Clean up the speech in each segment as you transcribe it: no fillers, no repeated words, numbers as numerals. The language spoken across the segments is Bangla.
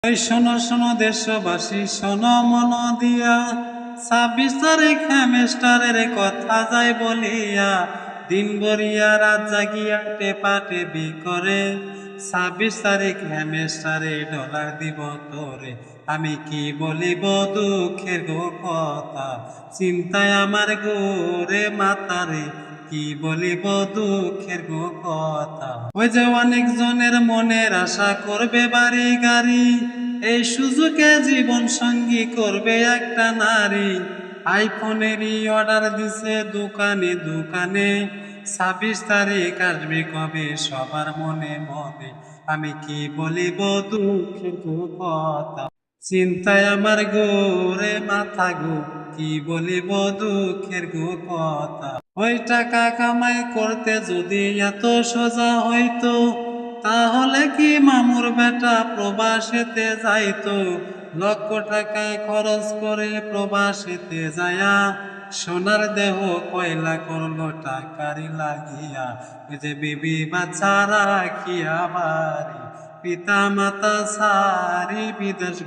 ওই শোনো শোনো দেশবাসী, শোনো মন দিয়া, 26 তারিখ হেমেস্টারের কথা যাই বলিয়া, দিন ভরিয়া রাত জাগিয়া টেপা টেপি করে। 26 তারিখ হেমেস্টারে ডলার দিব তোরে, আমি কি বলিব দুঃখের গো কথা, চিন্তায় আমার গোরে মাতারে, কি বলিব দুঃখের গো কথা। ওই যে অনেক জনের মনের আশা করবে বাড়ি গাড়ি, এই সুযোগে জীবন সঙ্গী করবে একটা নারী। আইফোনেরই অর্ডার দিছে দোকানে দোকানে, 26 তারিখ আসবে কবে সবার মনে মনে, আমি কি বলিব দুঃখের গো কথা, চিন্তায় আমার গোরে মাথা গো, কি বলিব দুঃখের গো কথা। ওই টাকা কামাই করতে যদি এত সোজা হইতো, তাহলে কি মামুর বেটা প্রবাসেতে যাইতো। লক্ষ টাকায় খরচ করে প্রবাসেতে যায়া, সোনার দেহ কয়লা করলো টাকারি লাগিয়া। ওই যে বিবি বাচ্চা রাখিয়া বাড়ি, পিতা মাতা সারি বিদেশ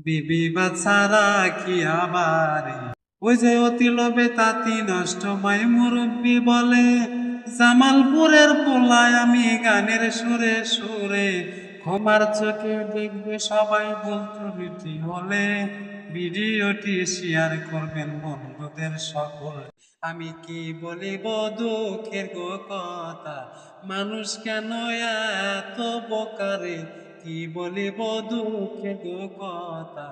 বিবি বাচ্চা রাখিয়া বাড়ি। ওই যে অতি লোভে তাঁতি নষ্ট মাই মুরব্বী বলে, জামালপুরের পোলায় আমি গানের সুরে সুরে, ক্ষমার চোখে দেখবে সবাই বলতো বিটি হলে, ভিডিওটি শেয়ার করবেন বন্ধুদের সকল। আমি কি বলিব দুঃখের গো কথা, মানুষ কেন এত বোকারে, কি বলিব দুঃখের গো কথা।